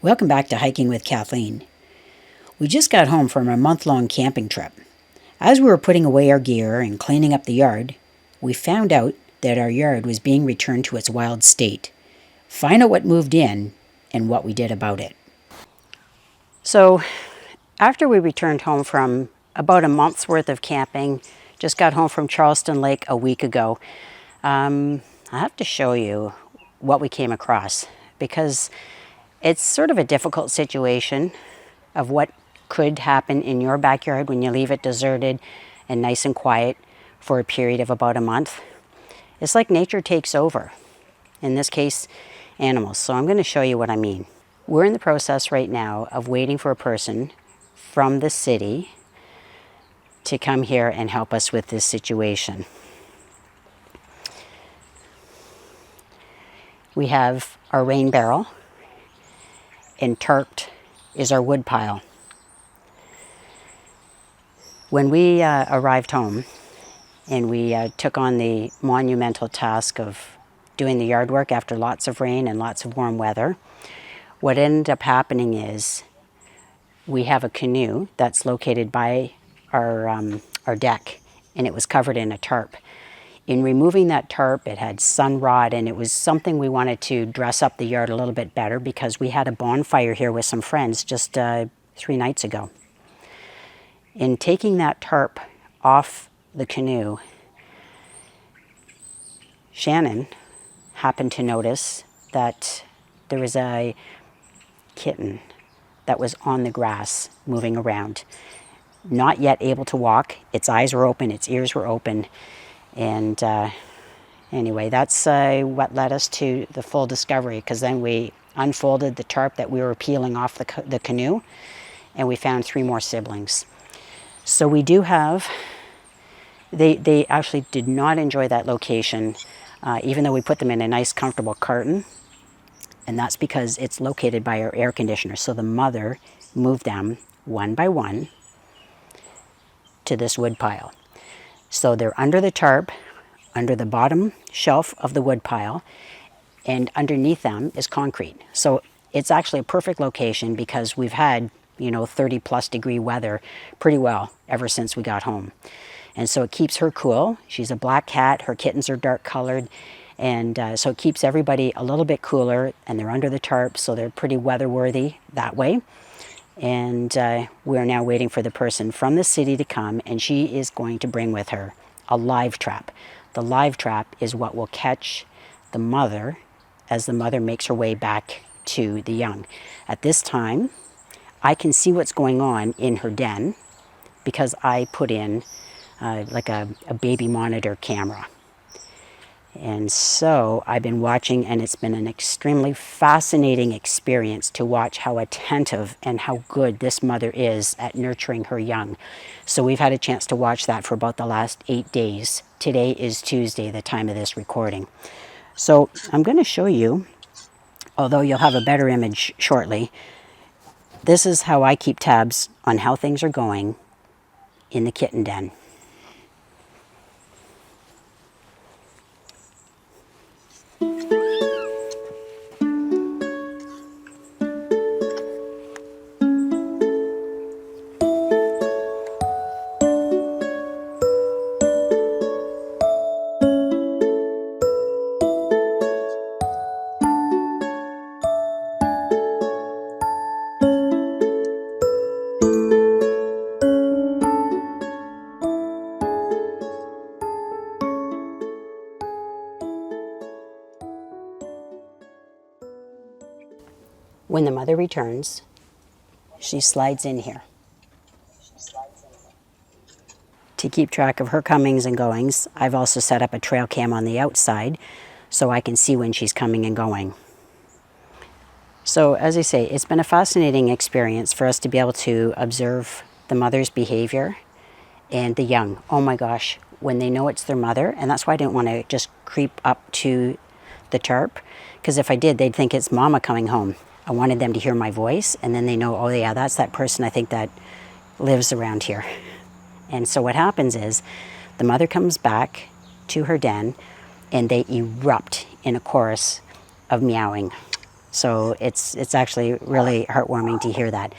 Welcome back to Hiking with Kathleen. We just got home from a month-long camping trip. As we were putting away our gear and cleaning up the yard, we found out that our yard was being returned to its wild state. Find out what moved in and what we did about it. So, after we returned home from about a month's worth of camping, just got home from Charleston Lake a week ago, I have to show you what we came across because it's sort of a difficult situation of what could happen in your backyard when you leave it deserted and nice and quiet for a period of about a month. It's like nature takes over, in this case, animals. So I'm going to show you what I mean. We're in the process right now of waiting for a person from the city to come here and help us with this situation. We have our rain barrel, and tarped is our wood pile. When we arrived home and we took on the monumental task of doing the yard work after lots of rain and lots of warm weather, what ended up happening is we have a canoe that's located by our deck, and it was covered in a tarp. In removing that tarp, it had sun rot, and it was something we wanted to dress up the yard a little bit better because we had a bonfire here with some friends just 3 nights ago. In taking that tarp off the canoe, Shannon happened to notice that there was a kitten that was on the grass moving around. Not yet able to walk. Its eyes were open, its ears were open. And anyway, that's what led us to the full discovery, because then we unfolded the tarp that we were peeling off the canoe, and we found 3 more siblings. So we do have, they actually did not enjoy that location, even though we put them in a nice comfortable carton, and that's because it's located by our air conditioner. So the mother moved them one by one to this wood pile. So they're under the tarp, under the bottom shelf of the wood pile, and underneath them is concrete. So it's actually a perfect location because we've had, 30 plus degree weather pretty well ever since we got home. And so it keeps her cool. She's a black cat, her kittens are dark colored, and so it keeps everybody a little bit cooler, and they're under the tarp, so they're pretty weather worthy that way. And we're now waiting for the person from the city to come, and she is going to bring with her a live trap. The live trap is what will catch the mother as the mother makes her way back to the young. At this time, I can see what's going on in her den because I put in like a baby monitor camera. And so I've been watching, and it's been an extremely fascinating experience to watch how attentive and how good this mother is at nurturing her young. So we've had a chance to watch that for about the last 8 days. Today is Tuesday, the time of this recording. So I'm going to show you, although you'll have a better image shortly, this is how I keep tabs on how things are going in the kitten den. When the mother returns, she slides in here. To keep track of her comings and goings, I've also set up a trail cam on the outside so I can see when she's coming and going. So as I say, it's been a fascinating experience for us to be able to observe the mother's behavior and the young. Oh my gosh, when they know it's their mother, and that's why I didn't want to just creep up to the tarp, because if I did, they'd think it's mama coming home. I wanted them to hear my voice, and then they know, oh yeah, that's that person I think that lives around here. And so what happens is the mother comes back to her den, and they erupt in a chorus of meowing. So it's actually really heartwarming to hear that.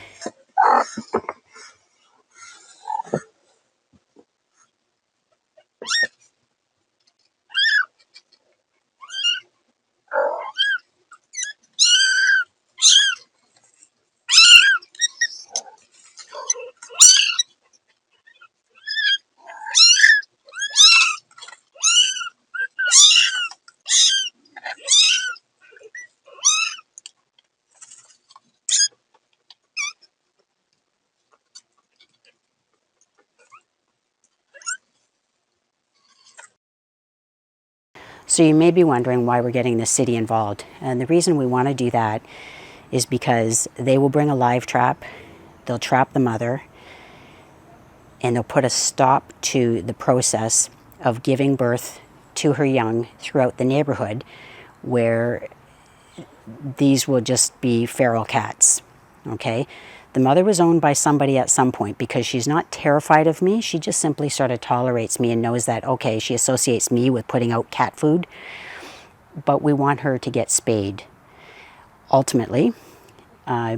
So you may be wondering why we're getting the city involved. And the reason we want to do that is because they will bring a live trap, they'll trap the mother, and they'll put a stop to the process of giving birth to her young throughout the neighborhood, where these will just be feral cats. Okay? The mother was owned by somebody at some point because she's not terrified of me. She just simply sort of tolerates me and knows that, okay, she associates me with putting out cat food. But we want her to get spayed. Ultimately,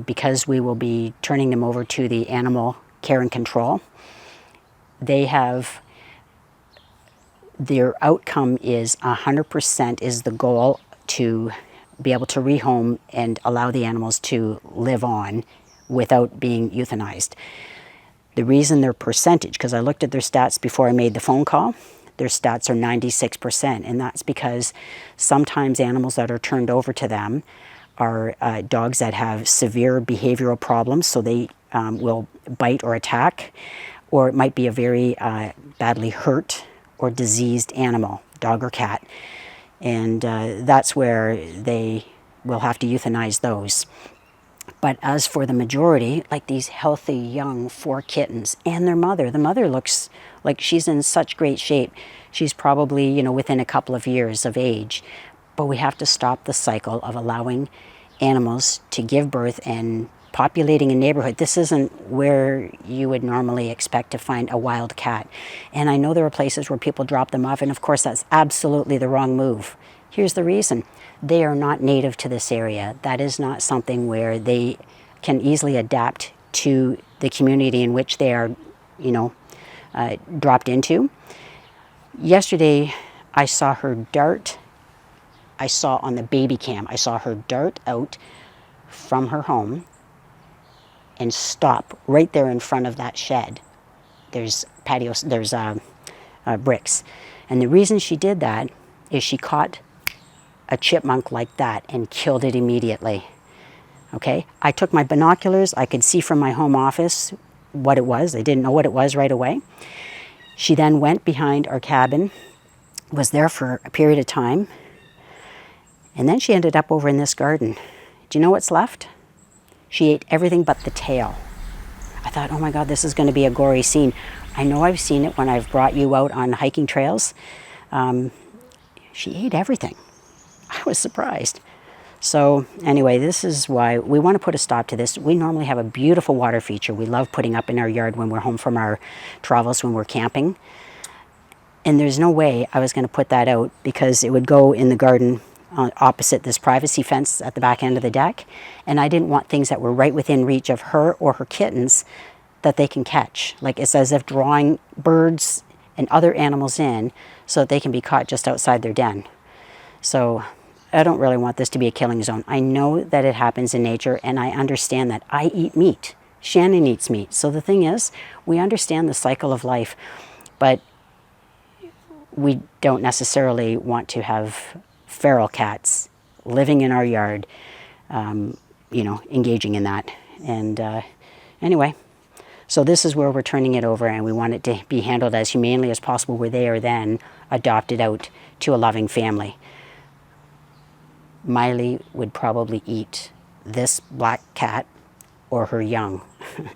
because we will be turning them over to the animal care and control, they have, their outcome is 100% is the goal, to be able to rehome and allow the animals to live on without being euthanized. The reason their percentage, because I looked at their stats before I made the phone call, their stats are 96%, and that's because sometimes animals that are turned over to them are dogs that have severe behavioral problems, so they will bite or attack, or it might be a very badly hurt or diseased animal, dog or cat, and that's where they will have to euthanize those. But as for the majority, like these healthy young 4 kittens and their mother, the mother looks like she's in such great shape. She's probably, you know, within a couple of years of age. But we have to stop the cycle of allowing animals to give birth and populating a neighborhood. This isn't where you would normally expect to find a wild cat. And I know there are places where people drop them off, and of course that's absolutely the wrong move. Here's the reason. They are not native to this area. That is not something where they can easily adapt to the community in which they are, you know, dropped into. Yesterday, I saw her dart. I saw on the baby cam, I saw her dart out from her home and stop right there in front of that shed. There's patios, there's bricks. And the reason she did that is she caught a chipmunk like that and killed it immediately. Okay, I took my binoculars. I could see from my home office what it was. I didn't know what it was right away. She then went behind our cabin, was there for a period of time, and then she ended up over in this garden. Do you know what's left? She ate everything but the tail. I thought, oh my God, this is going to be a gory scene. I know I've seen it when I've brought you out on hiking trails. She ate everything. I was surprised. So anyway, this is why we want to put a stop to this. We normally have a beautiful water feature we love putting up in our yard when we're home from our travels, when we're camping. And there's no way I was going to put that out because it would go in the garden opposite this privacy fence at the back end of the deck. And I didn't want things that were right within reach of her or her kittens that they can catch. Like, it's as if drawing birds and other animals in so that they can be caught just outside their den. So I don't really want this to be a killing zone. I know that it happens in nature, and I understand that. I eat meat. Shannon eats meat. So the thing is, we understand the cycle of life, but we don't necessarily want to have feral cats living in our yard, you know, engaging in that. And anyway, so this is where we're turning it over, and we want it to be handled as humanely as possible, where they are then adopted out to a loving family. Miley would probably eat this black cat or her young.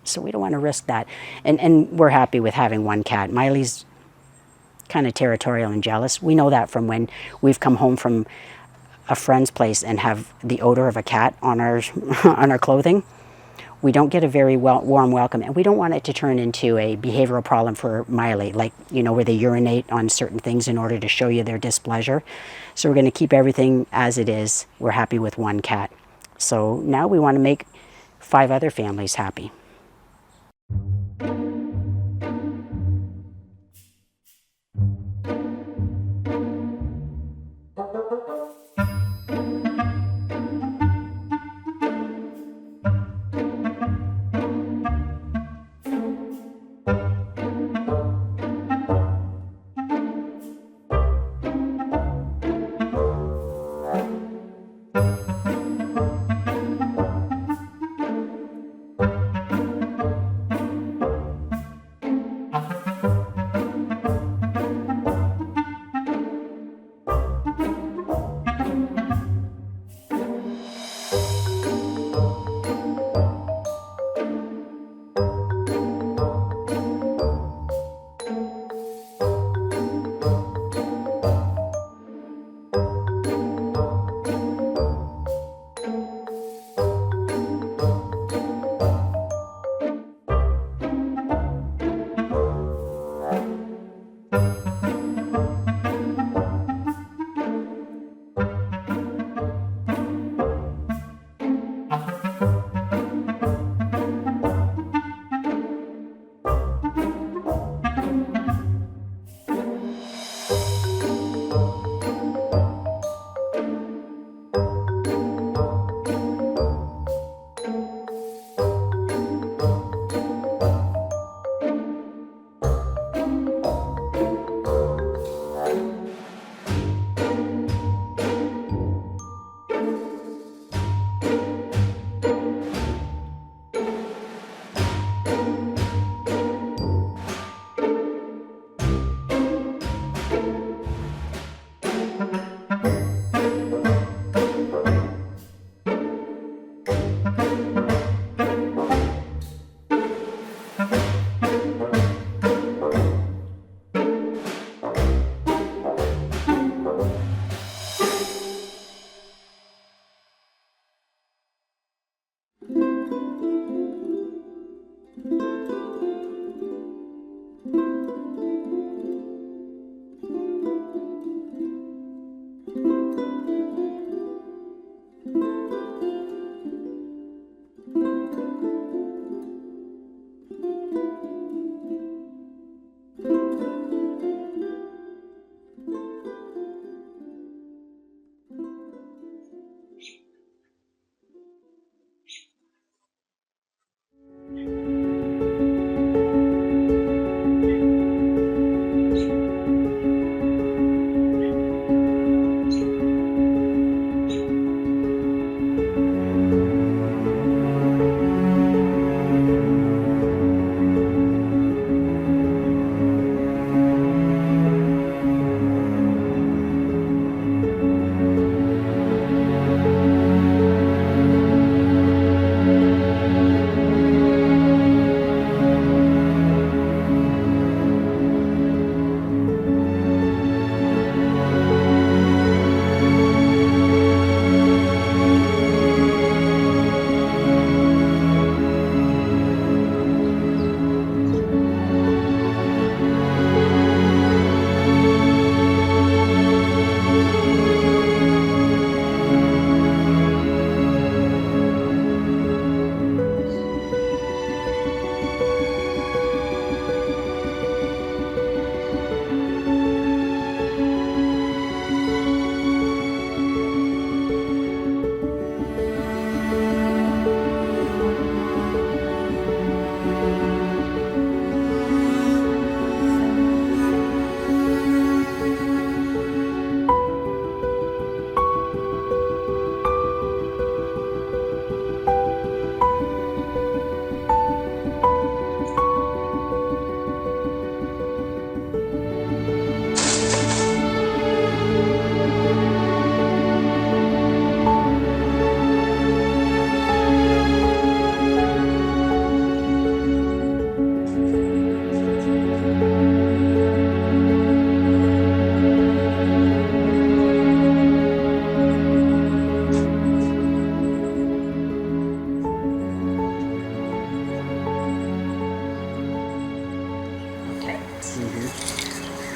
So we don't want to risk that. And we're happy with having one cat. Miley's kind of territorial and jealous. We know that from when we've come home from a friend's place and have the odor of a cat on our on our clothing. We don't get a very warm welcome, and we don't want it to turn into a behavioral problem for Miley, like, you know, where they urinate on certain things in order to show you their displeasure. So we're going to keep everything as it is. We're happy with one cat. So now we want to make 5 other families happy.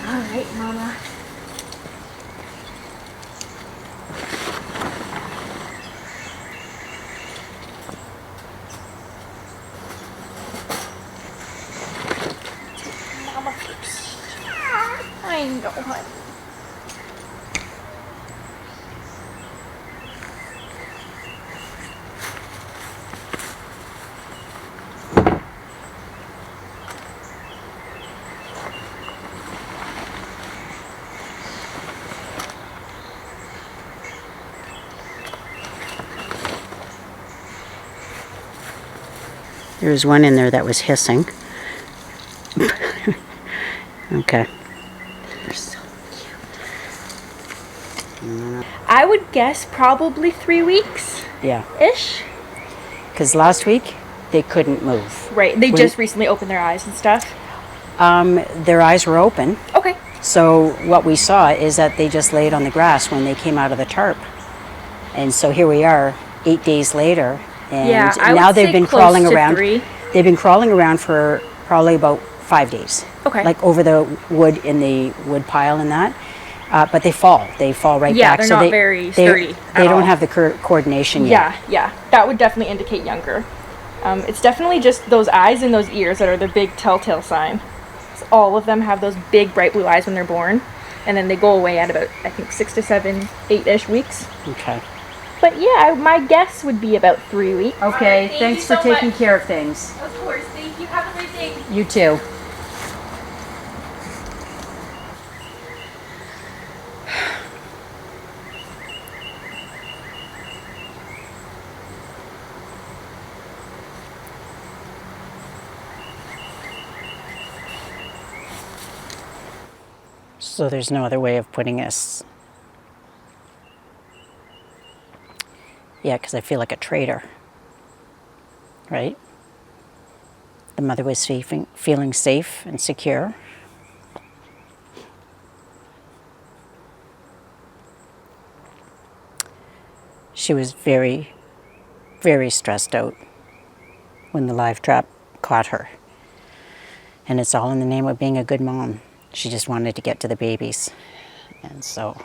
All right, Mama. the whole time. There was one in there that was hissing. Okay. They're so cute. I would guess probably 3 weeks. Yeah. Ish. Because last week, they couldn't move. Right. They just recently opened their eyes and stuff. Their eyes were open. Okay. So what we saw is that they just laid on the grass when they came out of the tarp. And so here we are 8 days later. And yeah, I now would they've say been close crawling to around. 3. They've been crawling around for probably about 5 days. Okay. Like over the wood in the wood pile and that. But they fall. They fall right back. Yeah, they're not very sturdy. They don't have the coordination yet. Yeah. That would definitely indicate younger. It's definitely just those eyes and those ears that are the big telltale sign. So all of them have those big bright blue eyes when they're born. And then they go away at about, I think, 6 to 7, 8-ish weeks. Okay. But yeah, my guess would be about 3 weeks. Okay, Right, thanks for taking care of things. Of course, thank you. Have a great day. You too. So there's no other way of putting this. Yeah, because I feel like a traitor, right? The mother was feeling safe and secure. She was very, very stressed out when the live trap caught her. And it's all in the name of being a good mom. She just wanted to get to the babies. And so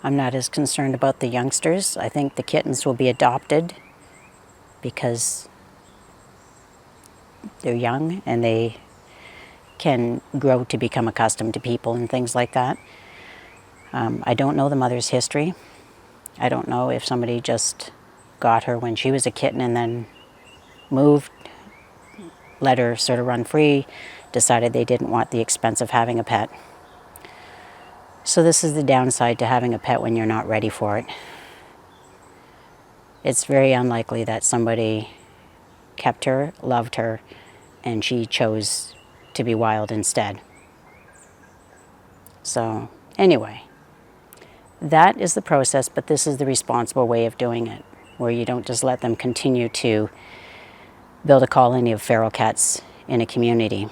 I'm not as concerned about the youngsters. I think the kittens will be adopted because they're young and they can grow to become accustomed to people and things like that. I don't know the mother's history. I don't know if somebody just got her when she was a kitten and then moved, let her sort of run free, decided they didn't want the expense of having a pet. So this is the downside to having a pet when you're not ready for it. It's very unlikely that somebody kept her, loved her, and she chose to be wild instead. So anyway, that is the process, but this is the responsible way of doing it, where you don't just let them continue to build a colony of feral cats in a community.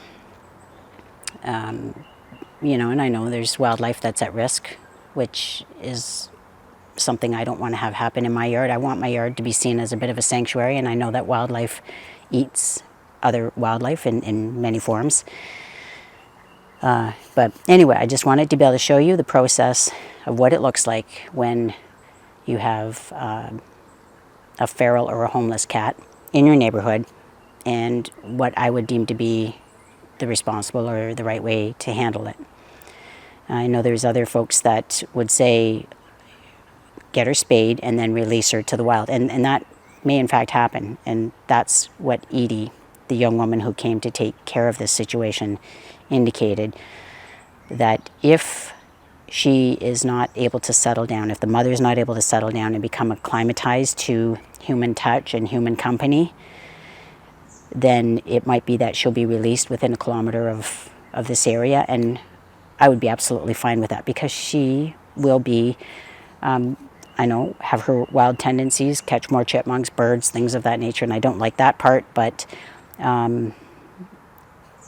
You know, and I know there's wildlife that's at risk, which is something I don't want to have happen in my yard. I want my yard to be seen as a bit of a sanctuary, and I know that wildlife eats other wildlife in many forms. But anyway, I just wanted to be able to show you the process of what it looks like when you have a feral or a homeless cat in your neighborhood, and what I would deem to be the responsible or the right way to handle it. I know there's other folks that would say, get her spayed and then release her to the wild. And that may in fact happen. And that's what Edie, the young woman who came to take care of this situation, indicated. That if she is not able to settle down, if the mother is not able to settle down and become acclimatized to human touch and human company, then it might be that she'll be released within a kilometer of this area. And I would be absolutely fine with that, because she will be, I know, have her wild tendencies, catch more chipmunks, birds, things of that nature, and I don't like that part, but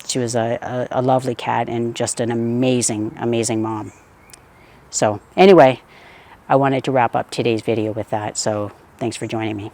she was a lovely cat and just an amazing, amazing mom. So anyway, I wanted to wrap up today's video with that, so thanks for joining me.